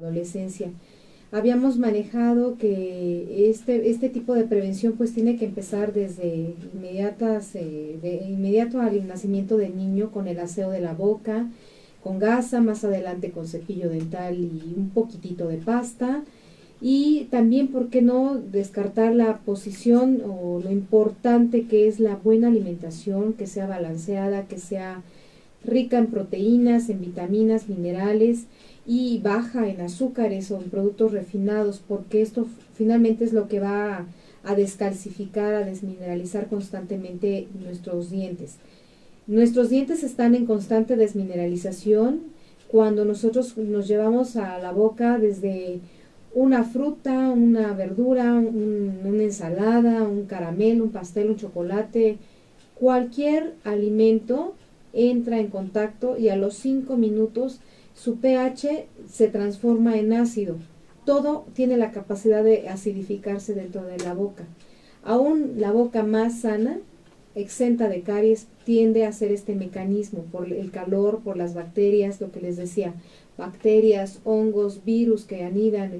adolescencia. Habíamos manejado que este tipo de prevención pues tiene que empezar desde de inmediato al nacimiento del niño, con el aseo de la boca, con gasa, más adelante con cepillo dental y un poquitito de pasta. Y también, ¿por qué no descartar la posición o lo importante que es la buena alimentación, que sea balanceada, que sea rica en proteínas, en vitaminas, minerales y baja en azúcares o en productos refinados, porque esto finalmente es lo que va a descalcificar, a desmineralizar constantemente nuestros dientes. Nuestros dientes están en constante desmineralización cuando nosotros nos llevamos a la boca desde una fruta, una verdura, una ensalada, un caramelo, un pastel, un chocolate, cualquier alimento entra en contacto y a los 5 minutos su pH se transforma en ácido. Todo tiene la capacidad de acidificarse dentro de la boca. Aún la boca más sana, exenta de caries, tiende a hacer este mecanismo por el calor, por las bacterias, lo que les decía, bacterias, hongos, virus que anidan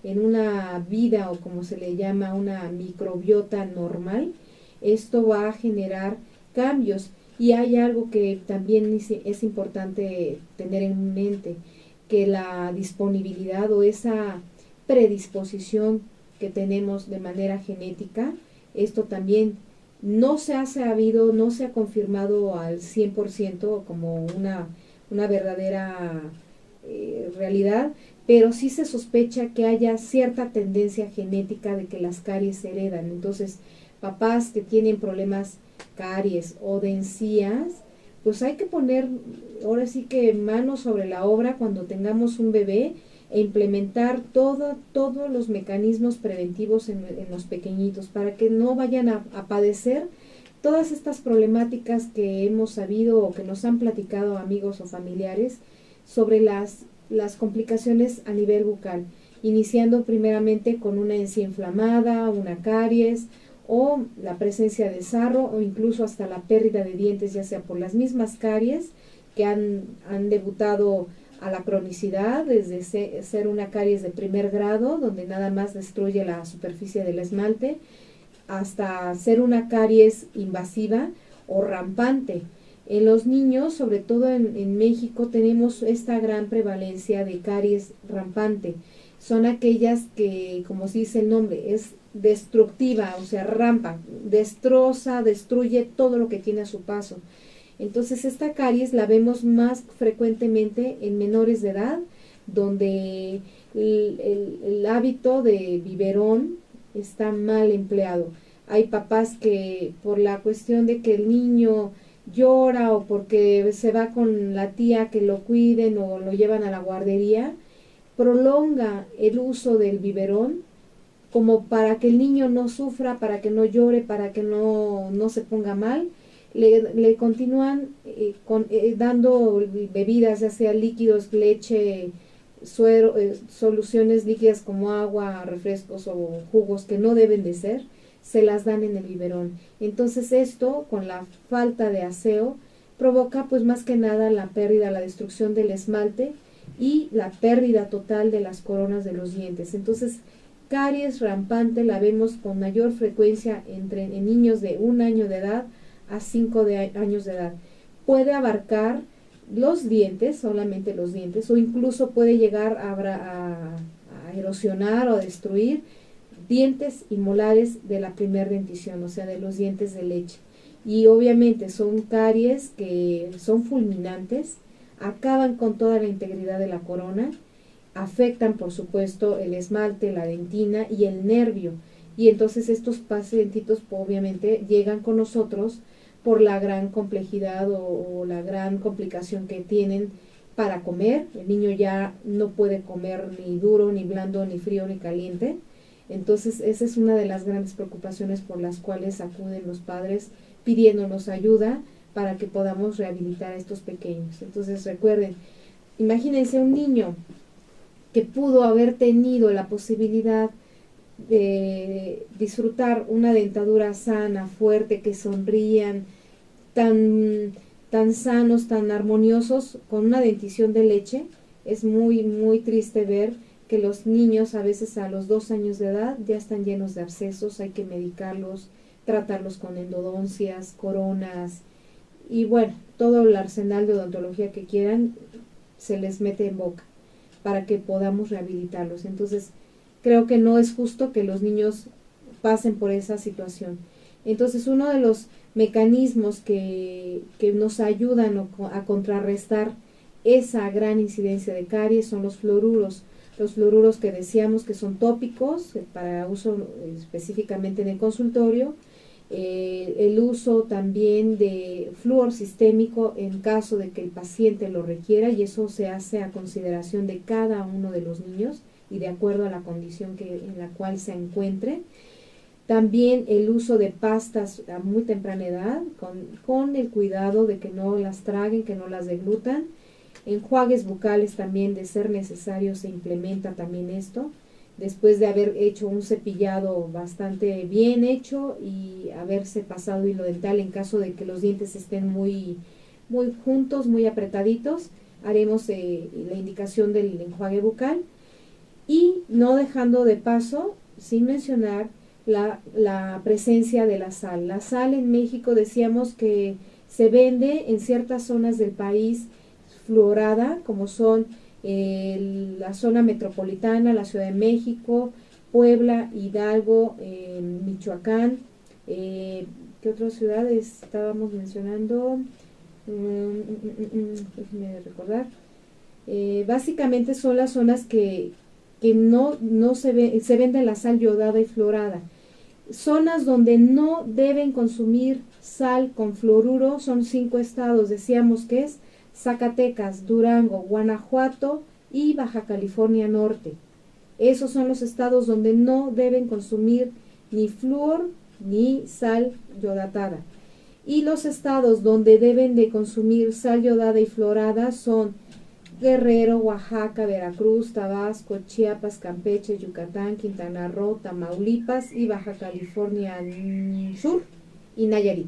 en una vida, o como se le llama, una microbiota normal. Esto va a generar cambios. Y hay algo que también es importante tener en mente, que la disponibilidad o esa predisposición que tenemos de manera genética, esto también no se ha sabido, no se ha confirmado al 100% como una verdadera realidad, pero sí se sospecha que haya cierta tendencia genética de que las caries se heredan. Entonces, papás que tienen problemas caries o de encías, pues hay que poner ahora sí que manos sobre la obra cuando tengamos un bebé e implementar todos los mecanismos preventivos en los pequeñitos para que no vayan a padecer todas estas problemáticas que hemos sabido o que nos han platicado amigos o familiares sobre las complicaciones a nivel bucal, iniciando primeramente con una encía inflamada, una caries, o la presencia de sarro, o incluso hasta la pérdida de dientes, ya sea por las mismas caries que han debutado a la cronicidad, desde ser una caries de primer grado, donde nada más destruye la superficie del esmalte, hasta ser una caries invasiva o rampante. En los niños, sobre todo en México, tenemos esta gran prevalencia de caries rampante. Son aquellas que, como se dice el nombre, es destructiva, o sea, rampa, destroza, destruye todo lo que tiene a su paso. Entonces, esta caries la vemos más frecuentemente en menores de edad, donde el hábito de biberón está mal empleado. Hay papás que, por la cuestión de que el niño llora o porque se va con la tía que lo cuiden o lo llevan a la guardería, prolonga el uso del biberón como para que el niño no sufra, para que no llore, para que no se ponga mal. Le continúan dando bebidas, ya sea líquidos, leche, suero, soluciones líquidas como agua, refrescos o jugos que no deben de ser, se las dan en el biberón. Entonces esto, con la falta de aseo, provoca pues más que nada la pérdida, la destrucción del esmalte y la pérdida total de las coronas de los dientes. Entonces, caries rampante la vemos con mayor frecuencia en niños de 1 año de edad a 5 años de edad. Puede abarcar los dientes, solamente los dientes, o incluso puede llegar a erosionar o a destruir dientes y molares de la primer dentición, o sea, de los dientes de leche. Y obviamente son caries que son fulminantes, acaban con toda la integridad de la corona, afectan por supuesto el esmalte, la dentina y el nervio. Y entonces estos pacientitos obviamente llegan con nosotros por la gran complejidad o la gran complicación que tienen para comer. El niño ya no puede comer ni duro, ni blando, ni frío, ni caliente. Entonces esa es una de las grandes preocupaciones por las cuales acuden los padres pidiéndonos ayuda para que podamos rehabilitar a estos pequeños. Entonces recuerden, imagínense un niño que pudo haber tenido la posibilidad de disfrutar una dentadura sana, fuerte, que sonrían, tan sanos, tan armoniosos, con una dentición de leche, Es muy, muy triste ver que los niños a veces a los 2 años de edad ya están llenos de abscesos, hay que medicarlos, tratarlos con endodoncias, coronas y bueno, todo el arsenal de odontología que quieran se les mete en boca para que podamos rehabilitarlos. Entonces, creo que no es justo que los niños pasen por esa situación. Entonces, uno de los mecanismos que nos ayudan a contrarrestar esa gran incidencia de caries son los fluoruros. Los fluoruros que decíamos que son tópicos para uso específicamente en el consultorio, el uso también de flúor sistémico en caso de que el paciente lo requiera, y eso se hace a consideración de cada uno de los niños y de acuerdo a la condición en la cual se encuentre. También el uso de pastas a muy temprana edad, con el cuidado de que no las traguen, que no las deglutan. Enjuagues bucales también, de ser necesario, se implementa también esto, después de haber hecho un cepillado bastante bien hecho y haberse pasado hilo dental. En caso de que los dientes estén muy, muy juntos, muy apretaditos, haremos la indicación del enjuague bucal, y no dejando de paso, sin mencionar, la presencia de la sal. La sal en México decíamos que se vende en ciertas zonas del país fluorada, como son la zona metropolitana, la Ciudad de México, Puebla, Hidalgo, Michoacán. ¿Qué otras ciudades estábamos mencionando? Déjenme recordar. Básicamente son las zonas que no se vende la sal yodada y fluorada. Zonas donde no deben consumir sal con fluoruro son 5 estados, decíamos que es Zacatecas, Durango, Guanajuato y Baja California Norte. Esos son los estados donde no deben consumir ni flúor ni sal yodatada. Y los estados donde deben de consumir sal yodada y fluorada son Guerrero, Oaxaca, Veracruz, Tabasco, Chiapas, Campeche, Yucatán, Quintana Roo, Tamaulipas y Baja California Sur y Nayarit.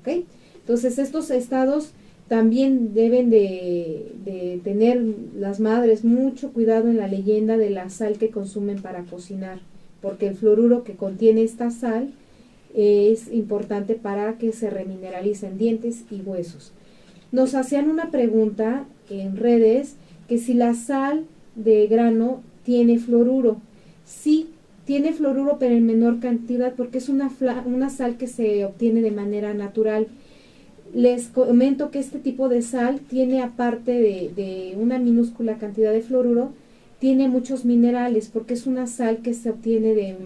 ¿Ok? Entonces estos estados también deben de tener las madres mucho cuidado en la leyenda de la sal que consumen para cocinar, porque el fluoruro que contiene esta sal es importante para que se remineralicen dientes y huesos. Nos hacían una pregunta en redes que si la sal de grano tiene fluoruro. Sí, tiene fluoruro, pero en menor cantidad, porque es una sal que se obtiene de manera natural. Les comento que este tipo de sal tiene, aparte de una minúscula cantidad de fluoruro, tiene muchos minerales, porque es una sal que se obtiene de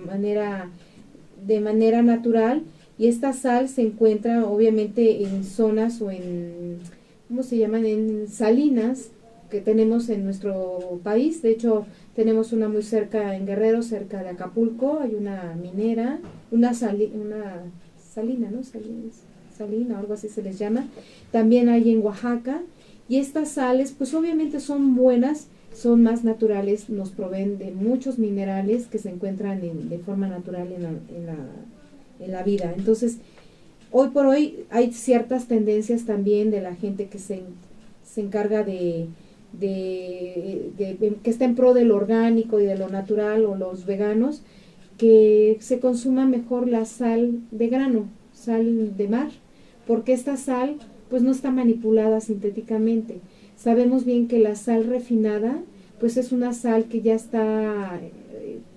manera natural, y esta sal se encuentra obviamente en zonas o en, ¿cómo se llaman?, en salinas que tenemos en nuestro país. De hecho, tenemos una muy cerca en Guerrero, cerca de Acapulco, hay una minera, una salina, ¿no? Salina o algo así se les llama. También hay en Oaxaca, y estas sales pues obviamente son buenas, son más naturales, nos proveen de muchos minerales que se encuentran de forma natural en la vida. Entonces, hoy por hoy hay ciertas tendencias también de la gente que se encarga de que está en pro de lo orgánico y de lo natural, o los veganos, que se consuma mejor la sal de grano, sal de mar, porque esta sal pues no está manipulada sintéticamente. Sabemos bien que la sal refinada pues es una sal que ya está,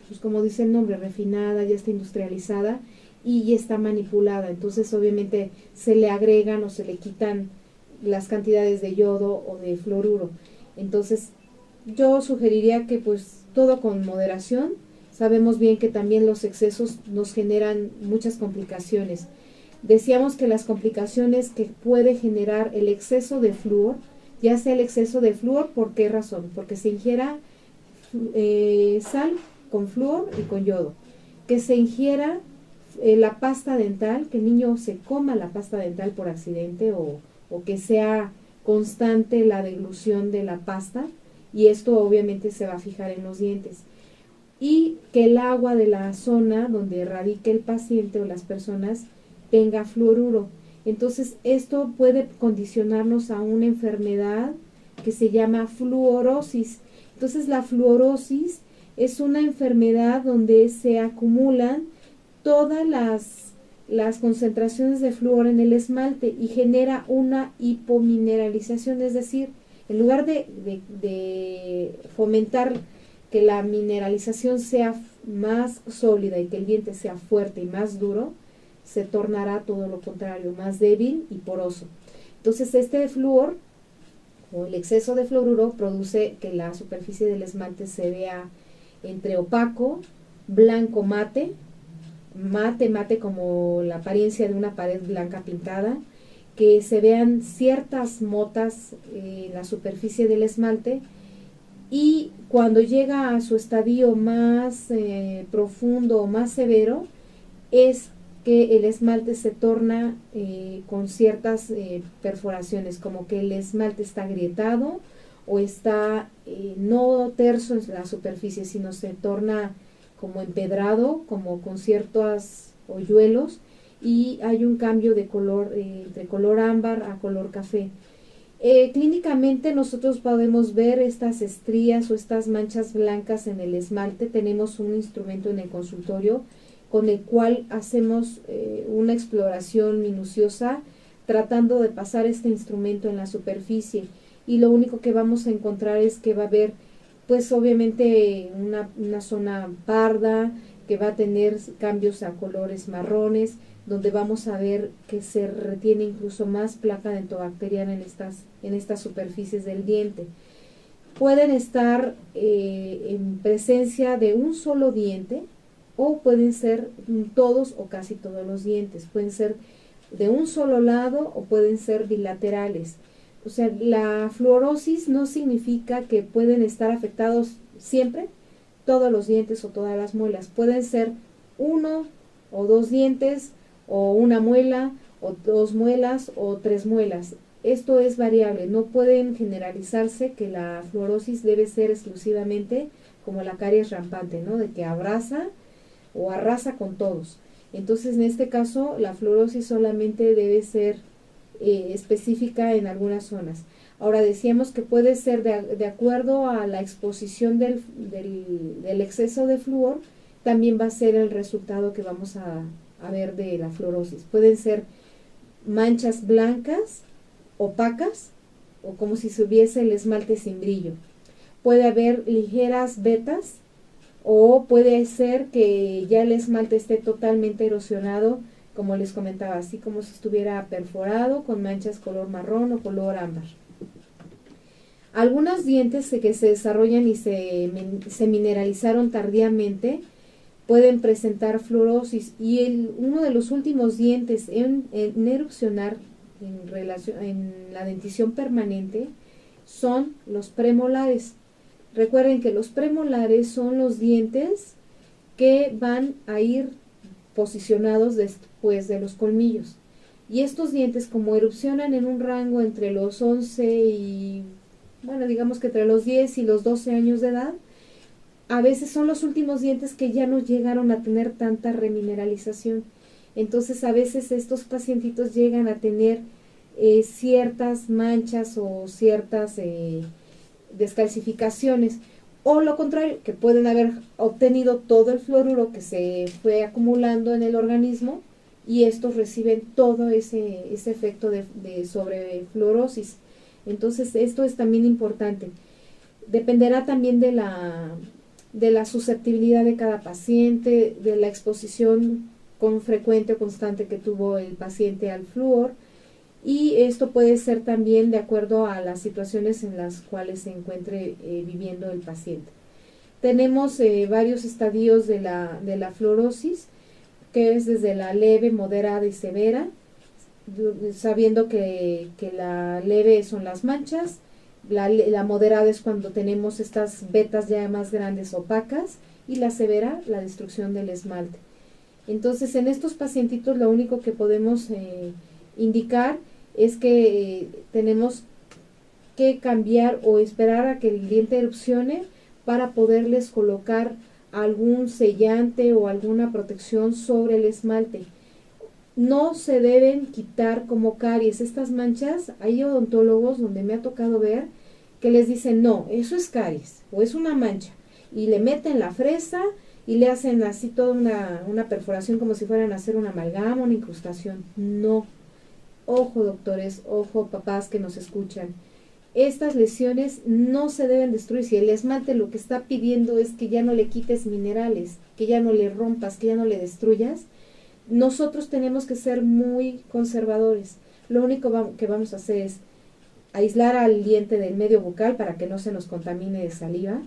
pues como dice el nombre, refinada, ya está industrializada y está manipulada. Entonces obviamente se le agregan o se le quitan las cantidades de yodo o de fluoruro. Entonces yo sugeriría que pues todo con moderación. Sabemos bien que también los excesos nos generan muchas complicaciones. Decíamos que las complicaciones que puede generar el exceso de flúor, ya sea el exceso de flúor, ¿por qué razón? Porque se ingiera sal con flúor y con yodo, que se ingiera la pasta dental, que el niño se coma la pasta dental por accidente, o que sea constante la deglución de la pasta, y esto obviamente se va a fijar en los dientes. Y que el agua de la zona donde radique el paciente o las personas tenga fluoruro. Entonces esto puede condicionarnos a una enfermedad que se llama fluorosis. Entonces la fluorosis es una enfermedad donde se acumulan todas las concentraciones de flúor en el esmalte y genera una hipomineralización, es decir, en lugar de fomentar que la mineralización sea más sólida y que el diente sea fuerte y más duro, se tornará todo lo contrario, más débil y poroso. Entonces este flúor o el exceso de fluoruro produce que la superficie del esmalte se vea entre opaco, blanco mate, mate como la apariencia de una pared blanca pintada, que se vean ciertas motas en la superficie del esmalte, y cuando llega a su estadio más profundo o más severo, es que el esmalte se torna con ciertas perforaciones, como que el esmalte está agrietado o está no terso en la superficie, sino se torna como empedrado, como con ciertos hoyuelos, y hay un cambio de color entre color ámbar a color café. Clínicamente nosotros podemos ver estas estrías o estas manchas blancas en el esmalte. Tenemos un instrumento en el consultorio con el cual hacemos una exploración minuciosa tratando de pasar este instrumento en la superficie, y lo único que vamos a encontrar es que va a haber pues obviamente una zona parda que va a tener cambios a colores marrones, donde vamos a ver que se retiene incluso más placa dentobacteriana en estas superficies del diente. Pueden estar en presencia de un solo diente, o pueden ser todos o casi todos los dientes. Pueden ser de un solo lado o pueden ser bilaterales. O sea, la fluorosis no significa que pueden estar afectados siempre todos los dientes o todas las muelas. Pueden ser uno o dos dientes, o una muela, o dos muelas, o tres muelas. Esto es variable, no pueden generalizarse que la fluorosis debe ser exclusivamente como la caries rampante, ¿no? De que abraza o arrasa con todos. Entonces, en este caso, la fluorosis solamente debe ser específica en algunas zonas. Ahora, decíamos que puede ser de acuerdo a la exposición del exceso de flúor, también va a ser el resultado que vamos a ver de la fluorosis. Pueden ser manchas blancas, opacas, o como si se hubiese el esmalte sin brillo. Puede haber ligeras vetas, o puede ser que ya el esmalte esté totalmente erosionado, como les comentaba, así como si estuviera perforado con manchas color marrón o color ámbar. Algunos dientes que se desarrollan y se mineralizaron tardíamente pueden presentar fluorosis, y uno de los últimos dientes en erupcionar en la dentición permanente son los premolares. Recuerden que los premolares son los dientes que van a ir posicionados después de los colmillos, y estos dientes, como erupcionan en un rango entre los 11 y, bueno, digamos que entre los 10 y los 12 años de edad, a veces son los últimos dientes que ya no llegaron a tener tanta remineralización. Entonces a veces estos pacientitos llegan a tener ciertas manchas o ciertas descalcificaciones, o lo contrario, que pueden haber obtenido todo el fluoruro que se fue acumulando en el organismo, y estos reciben todo ese efecto de sobrefluorosis. Entonces esto es también importante. Dependerá también de la susceptibilidad de cada paciente, de la exposición frecuente o constante que tuvo el paciente al flúor, y esto puede ser también de acuerdo a las situaciones en las cuales se encuentre viviendo el paciente. Tenemos varios estadios de la fluorosis, que es desde la leve, moderada y severa, sabiendo que la leve son las manchas, la moderada es cuando tenemos estas vetas ya más grandes, opacas, y la severa, la destrucción del esmalte. Entonces, en estos pacientitos lo único que podemos indicar es que tenemos que cambiar o esperar a que el diente erupcione para poderles colocar algún sellante o alguna protección sobre el esmalte. No se deben quitar como caries estas manchas. Hay odontólogos donde me ha tocado ver que les dicen, no, eso es caries o es una mancha, y le meten la fresa y le hacen así toda una perforación como si fueran a hacer una amalgama, una incrustación. No. Ojo, doctores, ojo, papás que nos escuchan. Estas lesiones no se deben destruir. Si el esmalte lo que está pidiendo es que ya no le quites minerales, que ya no le rompas, que ya no le destruyas, nosotros tenemos que ser muy conservadores. Lo único que vamos a hacer es aislar al diente del medio bucal para que no se nos contamine de saliva.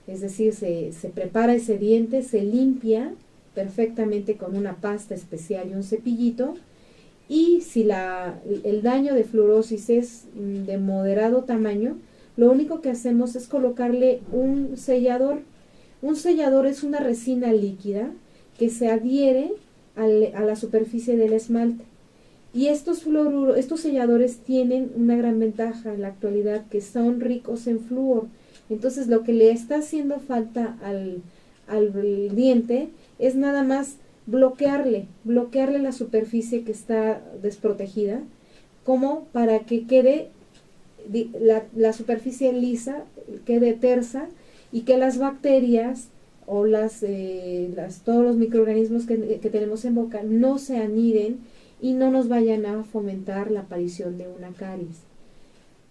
Es decir, se prepara ese diente, se limpia perfectamente con una pasta especial y un cepillito. Y si el daño de fluorosis es de moderado tamaño, lo único que hacemos es colocarle un sellador. Un sellador es una resina líquida que se adhiere a la superficie del esmalte. Y estos selladores tienen una gran ventaja en la actualidad, que son ricos en flúor. Entonces lo que le está haciendo falta al diente es nada más bloquearle la superficie que está desprotegida, como para que quede la superficie lisa, quede tersa, y que las bacterias o todos los microorganismos que tenemos en boca no se aniden y no nos vayan a fomentar la aparición de una caries.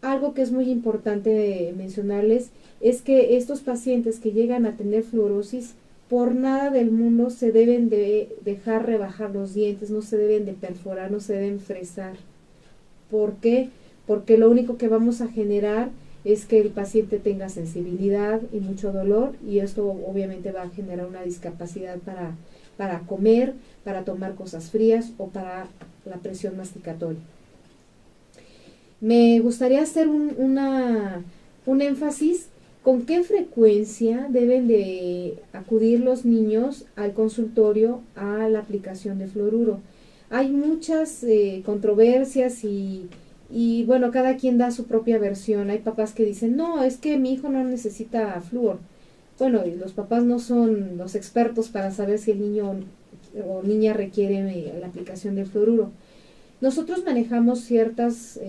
Algo que es muy importante mencionarles es que estos pacientes que llegan a tener fluorosis, por nada del mundo se deben de dejar rebajar los dientes, no se deben de perforar, no se deben fresar. ¿Por qué? Porque lo único que vamos a generar es que el paciente tenga sensibilidad y mucho dolor, y esto obviamente va a generar una discapacidad para comer, para tomar cosas frías o para la presión masticatoria. Me gustaría hacer un énfasis. ¿Con qué frecuencia deben de acudir los niños al consultorio a la aplicación de fluoruro? Hay muchas controversias y bueno, cada quien da su propia versión. Hay papás que dicen, no, es que mi hijo no necesita flúor. Bueno, y los papás no son los expertos para saber si el niño o niña requiere la aplicación del fluoruro. Nosotros manejamos ciertas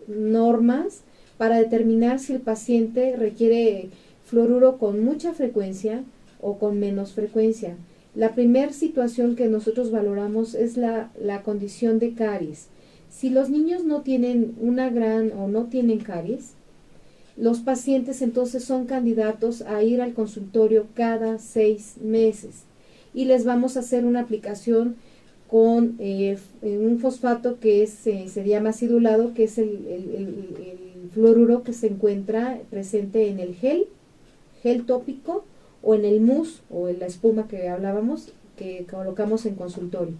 normas para determinar si el paciente requiere fluoruro con mucha frecuencia o con menos frecuencia. La primera situación que nosotros valoramos es la condición de caries. Si los niños no tienen no tienen caries, los pacientes entonces son candidatos a ir al consultorio cada 6 meses y les vamos a hacer una aplicación con un fosfato que se llama acidulado, que es el fluoruro que se encuentra presente en el gel tópico, o en el mousse o en la espuma que hablábamos, que colocamos en consultorio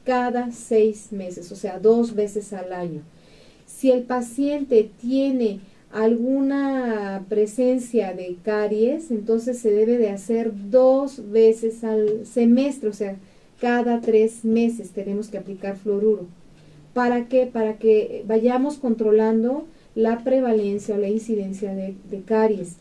cada 6 meses, o sea, 2 veces al año. Si el paciente tiene alguna presencia de caries, entonces se debe de hacer 2 veces al semestre, o sea, cada 3 meses tenemos que aplicar fluoruro. ¿Para qué? Para que vayamos controlando la prevalencia o la incidencia de caries.